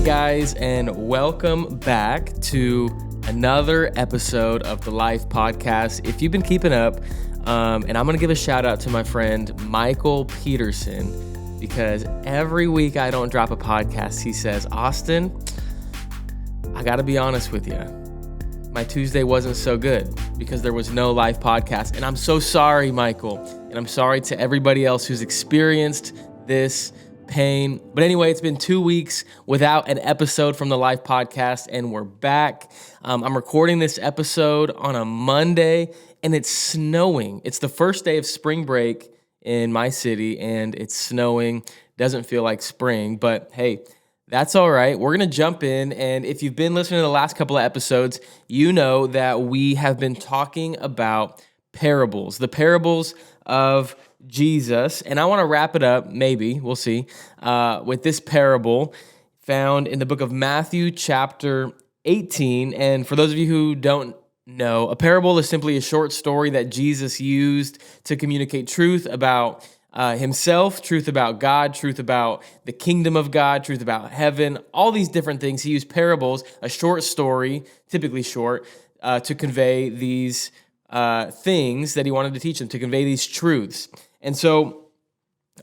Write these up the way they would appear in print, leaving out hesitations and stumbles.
guys, and welcome back to another episode of the Life Podcast. If you've been keeping up, and I'm going to give a shout out to my friend Michael Peterson, because every week I don't drop a podcast, he says, Austin, I got to be honest with you. My Tuesday wasn't so good because there was no Life Podcast. And I'm so sorry, Michael. And I'm sorry to everybody else who's experienced this pain. But anyway, it's been 2 weeks without an episode from the Life Podcast, and we're back. I'm recording this episode on a Monday, and it's snowing. It's the first day of spring break in my city, and it's snowing. Doesn't feel like spring, but hey, that's all right. We're going to jump in, and if you've been listening to the last couple of episodes, you know that we have been talking about parables, the parables of Jesus, and I want to wrap it up, maybe, we'll see, with this parable found in the book of Matthew chapter 18. And for those of you who don't know, a parable is simply a short story that Jesus used to communicate truth about himself, truth about God, truth about the kingdom of God, truth about heaven, all these different things. He used parables, a short story, typically short, to convey these things that he wanted to teach them, to convey these truths. And so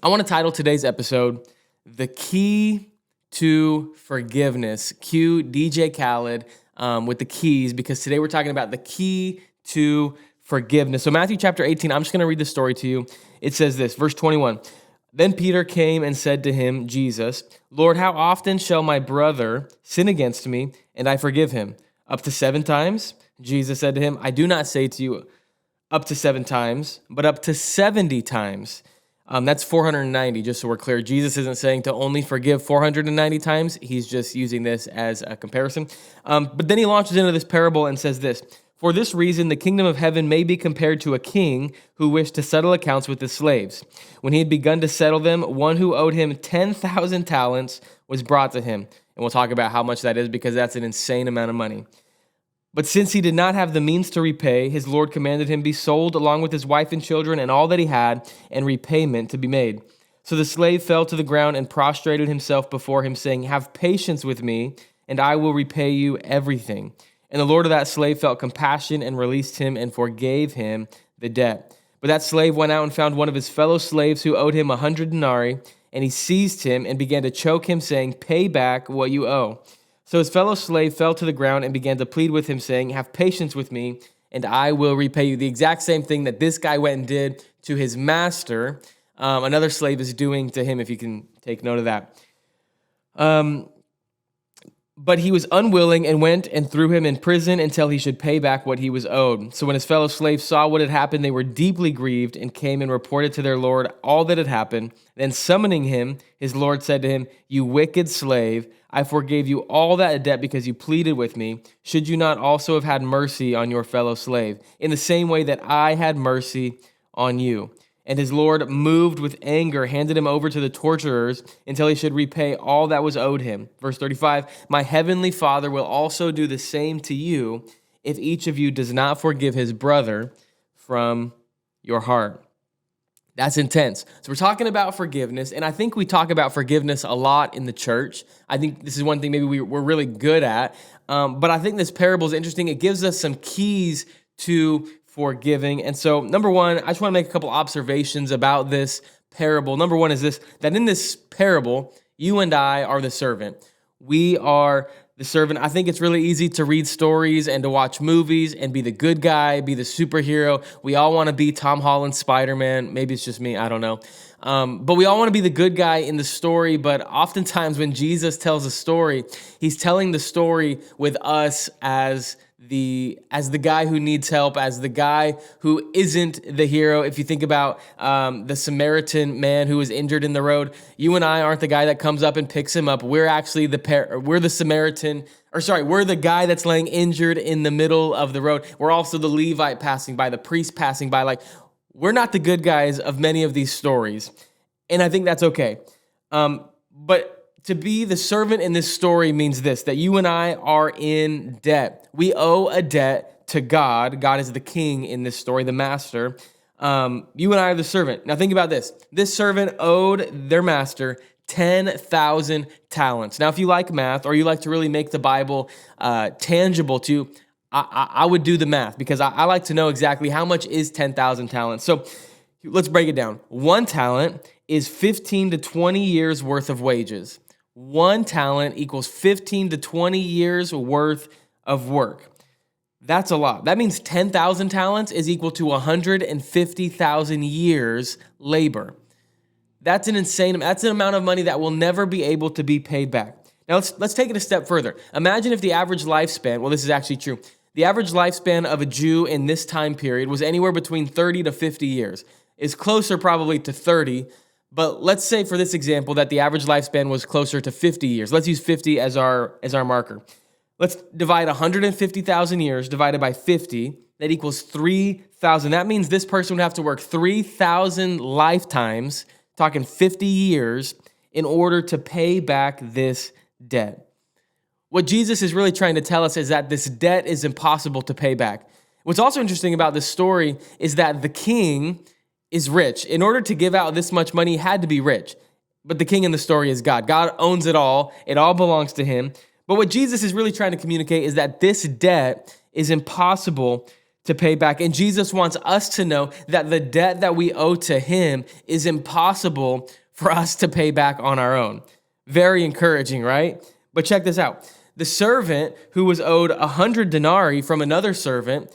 I want to title today's episode, The Key to Forgiveness. Cue DJ Khaled with the keys, because today we're talking about the key to forgiveness. So Matthew chapter 18, I'm just going to read the story to you. It says this, verse 21. Then Peter came and said to him, Jesus, Lord, how often shall my brother sin against me and I forgive him? Up to 7 times? Jesus said to him, I do not say to you up to 7 times, but up to 70 times. That's 490, just so we're clear. Jesus isn't saying to only forgive 490 times. He's just using this as a comparison. But then he launches into this parable and says this, for this reason, the kingdom of heaven may be compared to a king who wished to settle accounts with his slaves. When he had begun to settle them, one who owed him 10,000 talents was brought to him. And we'll talk about how much that is, because that's an insane amount of money. But since he did not have the means to repay, his Lord commanded him be sold along with his wife and children and all that he had, and repayment to be made. So the slave fell to the ground and prostrated himself before him, saying, have patience with me, and I will repay you everything. And the Lord of that slave felt compassion and released him and forgave him the debt. But that slave went out and found one of his fellow slaves who owed him 100 denarii, and he seized him and began to choke him, saying, pay back what you owe. So his fellow slave fell to the ground and began to plead with him, saying, have patience with me, and I will repay you. The exact same thing that this guy went and did to his master, another slave is doing to him, if you can take note of that. But he was unwilling and went and threw him in prison until he should pay back what he was owed. So when his fellow slaves saw what had happened, they were deeply grieved and came and reported to their Lord all that had happened. Then summoning him, his Lord said to him, you wicked slave, I forgave you all that debt because you pleaded with me. Should you not also have had mercy on your fellow slave, in the same way that I had mercy on you? And his Lord, moved with anger, handed him over to the torturers until he should repay all that was owed him. Verse 35, my heavenly Father will also do the same to you if each of you does not forgive his brother from your heart. That's intense. So we're talking about forgiveness, and I think we talk about forgiveness a lot in the church. I think this is one thing maybe we're really good at, but I think this parable is interesting. It gives us some keys to forgiving. And so, number one, I just want to make a couple observations about this parable. Number one is this, that in this parable, you and I are the servant. We are the servant. I think it's really easy to read stories and to watch movies and be the good guy, be the superhero. We all want to be Tom Holland's Spider-Man. Maybe it's just me, I don't know. But we all want to be the good guy in the story. But oftentimes when Jesus tells a story, he's telling the story with us as the guy who needs help, as the guy who isn't the hero. If you think about the Samaritan man who was injured in the road, you and I aren't the guy that comes up and picks him up. We're actually we're the guy that's laying injured in the middle of the road. We're also the Levite passing by, the priest passing by. Like, we're not the good guys of many of these stories, and I think that's okay. But to be the servant in this story means this, that you and I are in debt. We owe a debt to God. God is the king in this story, the master. You and I are the servant. Now think about this. This servant owed their master 10,000 talents. Now, if you like math or you like to really make the Bible tangible to you, I would do the math because I like to know exactly how much is 10,000 talents. So let's break it down. One talent is 15 to 20 years worth of wages. One talent equals 15 to 20 years worth of work. That's a lot. That means 10,000 talents is equal to 150,000 years labor. That's an amount of money that will never be able to be paid back. Now let's take it a step further. Imagine if the average lifespan, well, this is actually true. The average lifespan of a Jew in this time period was anywhere between 30 to 50 years. It's closer probably to 30, but let's say for this example that the average lifespan was closer to 50 years. Let's use 50 as our marker. Let's divide 150,000 years divided by 50. That equals 3,000. That means this person would have to work 3,000 lifetimes, talking 50 years, in order to pay back this debt. What Jesus is really trying to tell us is that this debt is impossible to pay back. What's also interesting about this story is that the king is rich. In order to give out this much money, he had to be rich. But the king in the story is God. God owns it all. It all belongs to him. But what Jesus is really trying to communicate is that this debt is impossible to pay back. And Jesus wants us to know that the debt that we owe to him is impossible for us to pay back on our own. Very encouraging, right? But check this out. The servant who was owed 100 denarii from another servant,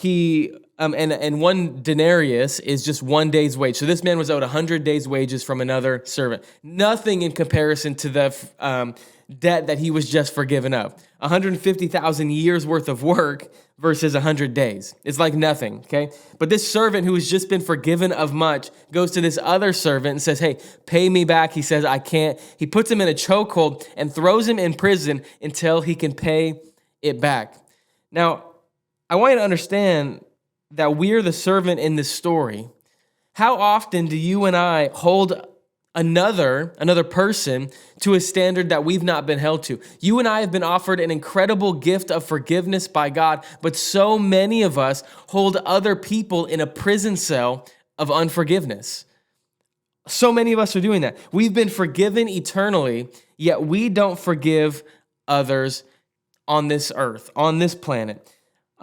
and one denarius is just 1 day's wage. So this man was owed 100 days' wages from another servant. Nothing in comparison to the debt that he was just forgiven of. 150,000 years worth of work versus 100 days. It's like nothing, okay? But this servant who has just been forgiven of much goes to this other servant and says, hey, pay me back. He says, I can't. He puts him in a chokehold and throws him in prison until he can pay it back. Now, I want you to understand that we're the servant in this story. How often do you and I hold another person to a standard that we've not been held to? You and I have been offered an incredible gift of forgiveness by God, but so many of us hold other people in a prison cell of unforgiveness. So many of us are doing that. We've been forgiven eternally, yet we don't forgive others on this earth, on this planet.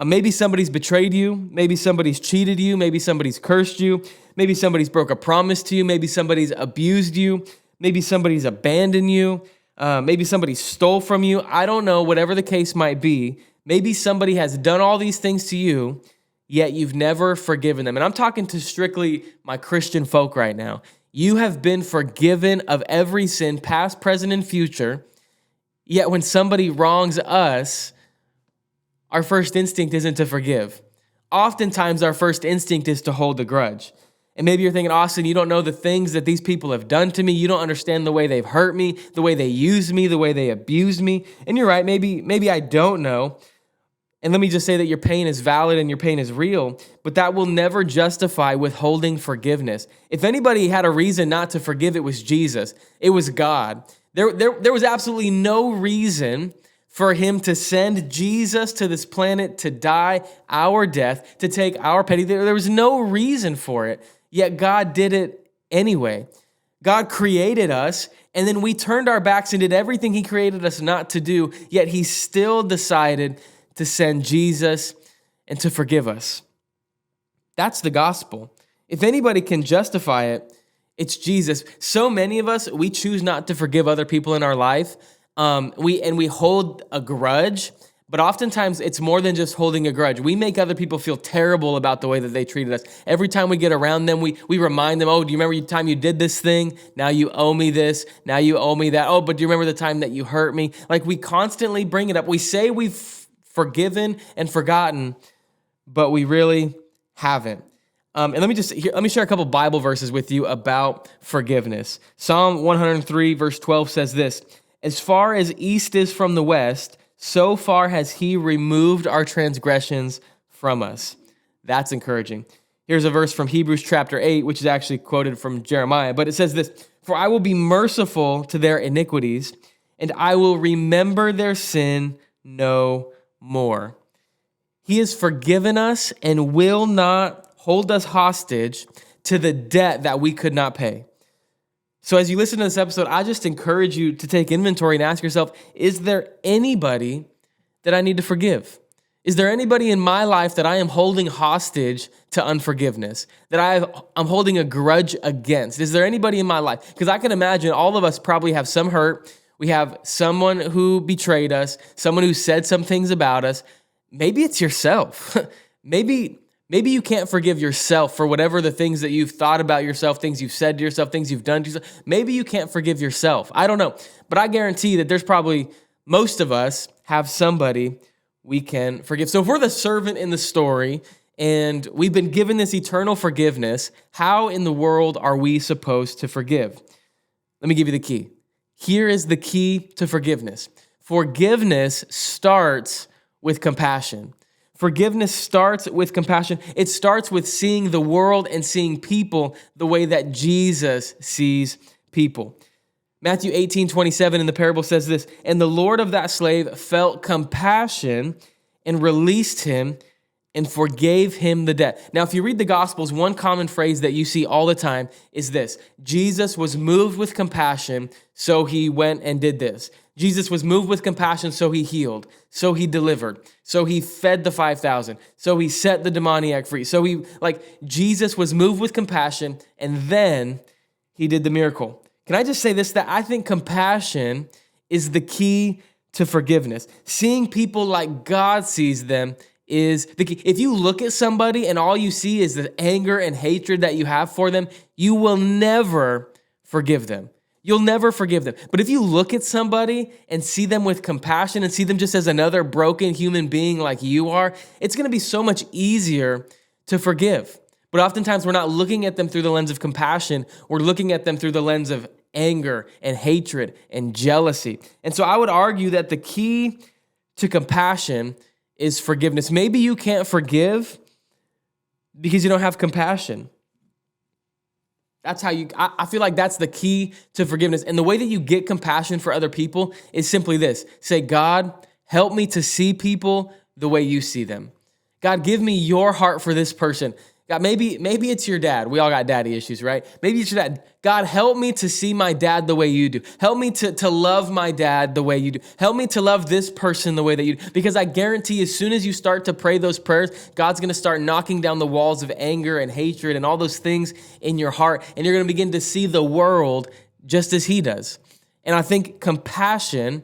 Maybe somebody's betrayed you. Maybe somebody's cheated you. Maybe somebody's cursed you. Maybe somebody's broke a promise to you. Maybe somebody's abused you. Maybe somebody's abandoned you. Maybe somebody stole from you. I don't know, whatever the case might be. Maybe somebody has done all these things to you, yet you've never forgiven them. And I'm talking to strictly my Christian folk right now. You have been forgiven of every sin, past, present, and future, yet when somebody wrongs us, our first instinct isn't to forgive. Oftentimes, our first instinct is to hold a grudge. And maybe you're thinking, Austin, you don't know the things that these people have done to me. You don't understand the way they've hurt me, the way they used me, the way they abused me. And you're right, maybe I don't know. And let me just say that your pain is valid and your pain is real, but that will never justify withholding forgiveness. If anybody had a reason not to forgive, it was Jesus. It was God. There was absolutely no reason for him to send Jesus to this planet to die our death, to take our penalty. There was no reason for it, yet God did it anyway. God created us, and then we turned our backs and did everything he created us not to do, yet he still decided to send Jesus and to forgive us. That's the gospel. If anybody can justify it, it's Jesus. So many of us, we choose not to forgive other people in our life. We hold a grudge, but oftentimes it's more than just holding a grudge. We make other people feel terrible about the way that they treated us. Every time we get around them, we remind them, oh, do you remember the time you did this thing? Now you owe me this. Now you owe me that. Oh, but do you remember the time that you hurt me? Like, we constantly bring it up. We say we've forgiven and forgotten, but we really haven't. And let me share a couple Bible verses with you about forgiveness. Psalm 103 verse 12 says this: as far as east is from the west, so far has he removed our transgressions from us. That's encouraging. Here's a verse from Hebrews chapter 8, which is actually quoted from Jeremiah, but it says this: for I will be merciful to their iniquities, and I will remember their sin no more. He has forgiven us and will not hold us hostage to the debt that we could not pay. So as you listen to this episode, I just encourage you to take inventory and ask yourself, is there anybody that I need to forgive? Is there anybody in my life that I am holding hostage to unforgiveness, that I'm holding a grudge against? Is there anybody in my life? Because I can imagine all of us probably have some hurt. We have someone who betrayed us, someone who said some things about us. Maybe it's yourself. Maybe you can't forgive yourself for whatever the things that you've thought about yourself, things you've said to yourself, things you've done to yourself. Maybe you can't forgive yourself. I don't know. But I guarantee that there's probably, most of us have somebody we can forgive. So if we're the servant in the story and we've been given this eternal forgiveness, how in the world are we supposed to forgive? Let me give you the key. Here is the key to forgiveness. Forgiveness starts with compassion. Forgiveness starts with compassion. It starts with seeing the world and seeing people the way that Jesus sees people. Matthew 18:27 in the parable says this, and the Lord of that slave felt compassion and released him and forgave him the debt. Now, if you read the Gospels, one common phrase that you see all the time is this: Jesus was moved with compassion, so he went and did this. Jesus was moved with compassion, so he healed, so he delivered, so he fed the 5,000, so he set the demoniac free. Jesus was moved with compassion, and then he did the miracle. Can I just say this, that I think compassion is the key to forgiveness. Seeing people like God sees them is the key. If you look at somebody and all you see is the anger and hatred that you have for them, you will never forgive them. You'll never forgive them. But if you look at somebody and see them with compassion and see them just as another broken human being like you are, it's going to be so much easier to forgive. But oftentimes we're not looking at them through the lens of compassion. We're looking at them through the lens of anger and hatred and jealousy. And so I would argue that the key to compassion is forgiveness. Maybe you can't forgive because you don't have compassion. That's how I feel like that's the key to forgiveness. And the way that you get compassion for other people is simply this. Say, God, help me to see people the way you see them. God, give me your heart for this person. God, maybe it's your dad. We all got daddy issues, right? Maybe it's your dad. God, help me to see my dad the way you do. Help me to love my dad the way you do. Help me to love this person the way that you do. Because I guarantee as soon as you start to pray those prayers, God's going to start knocking down the walls of anger and hatred and all those things in your heart. And you're going to begin to see the world just as he does. And I think compassion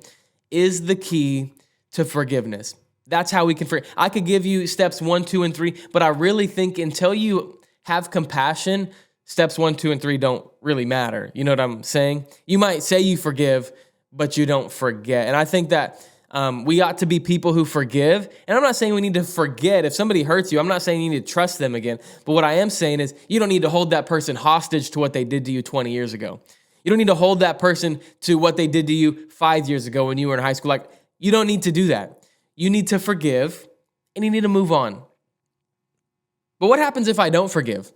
is the key to forgiveness. That's how we can forgive. I could give you steps 1, 2, and 3, but I really think until you have compassion, steps 1, 2, and 3 don't really matter. You know what I'm saying? You might say you forgive, but you don't forget. And I think that we ought to be people who forgive. And I'm not saying we need to forget. If somebody hurts you, I'm not saying you need to trust them again. But what I am saying is you don't need to hold that person hostage to what they did to you 20 years ago. You don't need to hold that person to what they did to you 5 years ago when you were in high school. Like, you don't need to do that. You need to forgive, and you need to move on. But what happens if I don't forgive?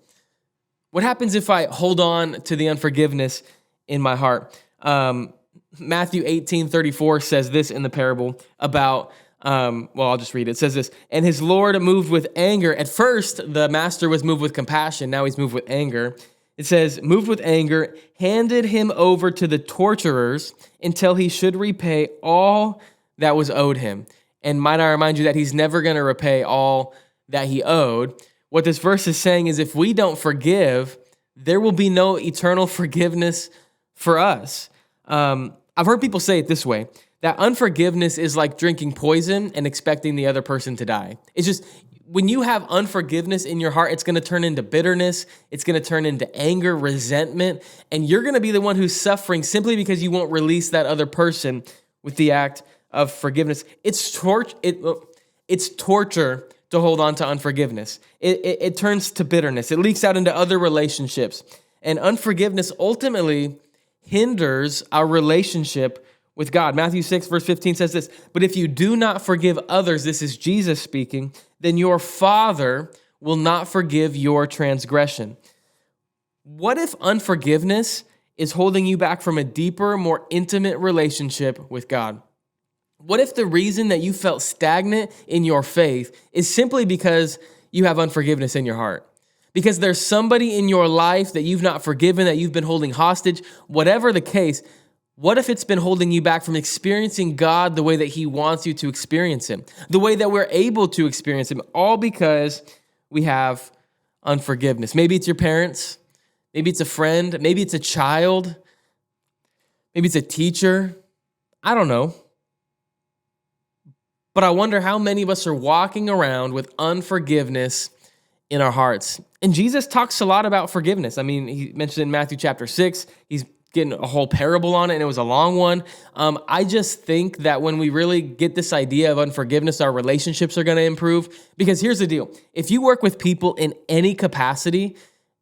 What happens if I hold on to the unforgiveness in my heart? Matthew 18:34 says this in the parable about, I'll just read it. It says this, and his Lord moved with anger. At first, the master was moved with compassion. Now he's moved with anger. It says, moved with anger, handed him over to the torturers until he should repay all that was owed him. And might I remind you that he's never going to repay all that he owed. What this verse is saying is if we don't forgive, there will be no eternal forgiveness for us. I've heard people say it this way, that unforgiveness is like drinking poison and expecting the other person to die. It's just, when you have unforgiveness in your heart, it's going to turn into bitterness. It's going to turn into anger, resentment, and you're going to be the one who's suffering simply because you won't release that other person with the act of forgiveness. It's torture to hold on to unforgiveness. It turns to bitterness. It leaks out into other relationships. And unforgiveness ultimately hinders our relationship with God. Matthew 6, verse 15 says this, but if you do not forgive others, this is Jesus speaking, then your Father will not forgive your transgression. What if unforgiveness is holding you back from a deeper, more intimate relationship with God? What if the reason that you felt stagnant in your faith is simply because you have unforgiveness in your heart? Because there's somebody in your life that you've not forgiven, that you've been holding hostage, whatever the case. What if it's been holding you back from experiencing God the way that he wants you to experience him, the way that we're able to experience him, all because we have unforgiveness? Maybe it's your parents, maybe it's a friend, maybe it's a child, maybe it's a teacher. I don't know. But I wonder how many of us are walking around with unforgiveness in our hearts. And Jesus talks a lot about forgiveness. I mean, he mentioned in Matthew chapter 6, he's getting a whole parable on it, and it was a long one. I just think that when we really get this idea of unforgiveness, our relationships are going to improve. Because here's the deal. If you work with people in any capacity,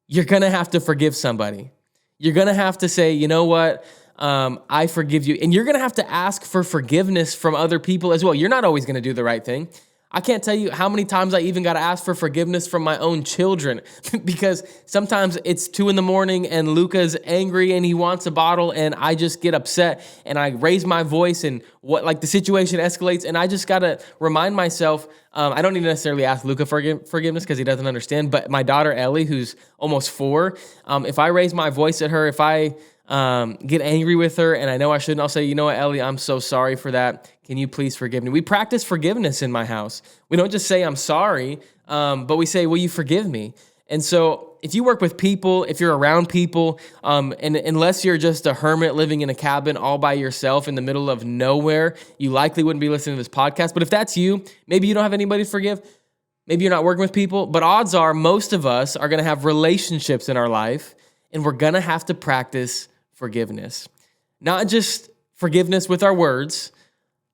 you're going to have to forgive somebody. You're going to have to say, you know what? I forgive you. And you're going to have to ask for forgiveness from other people as well. You're not always going to do the right thing. I can't tell you how many times I even got to ask for forgiveness from my own children because sometimes it's 2 a.m. and Luca's angry and he wants a bottle and I just get upset and I raise my voice and the situation escalates and I just got to remind myself, I don't need to necessarily ask Luca for forgiveness because he doesn't understand, but my daughter Ellie, who's almost 4, if I raise my voice at her, if I get angry with her and I know I shouldn't, I'll say, you know what, Ellie, I'm so sorry for that. Can you please forgive me? We practice forgiveness in my house. We don't just say I'm sorry, but we say, will you forgive me? And so if you work with people, if you're around people, and unless you're just a hermit living in a cabin all by yourself in the middle of nowhere, you likely wouldn't be listening to this podcast. But if that's you, maybe you don't have anybody to forgive. Maybe you're not working with people, but odds are most of us are going to have relationships in our life, and we're going to have to practice forgiveness. Not just forgiveness with our words,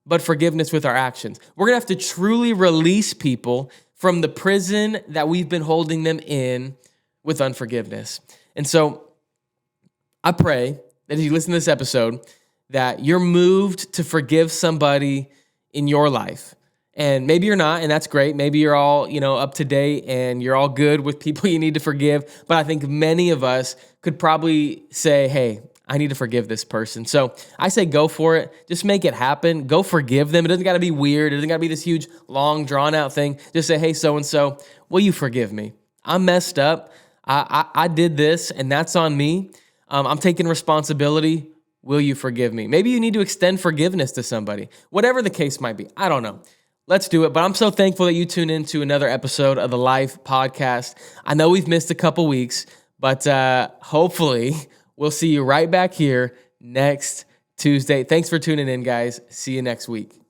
but forgiveness with our actions. We're going to have to truly release people from the prison that we've been holding them in with unforgiveness. And so I pray that as you listen to this episode, that you're moved to forgive somebody in your life. And maybe you're not, and that's great. Maybe you're all, up to date and you're all good with people you need to forgive. But I think many of us could probably say, hey, I need to forgive this person. So I say go for it. Just make it happen. Go forgive them. It doesn't got to be weird. It doesn't got to be this huge, long, drawn-out thing. Just say, hey, so-and-so, will you forgive me? I'm messed up. I did this, and that's on me. I'm taking responsibility. Will you forgive me? Maybe you need to extend forgiveness to somebody. Whatever the case might be. I don't know. Let's do it. But I'm so thankful that you tune into another episode of the Life Podcast. I know we've missed a couple weeks, but hopefully we'll see you right back here next Tuesday. Thanks for tuning in, guys. See you next week.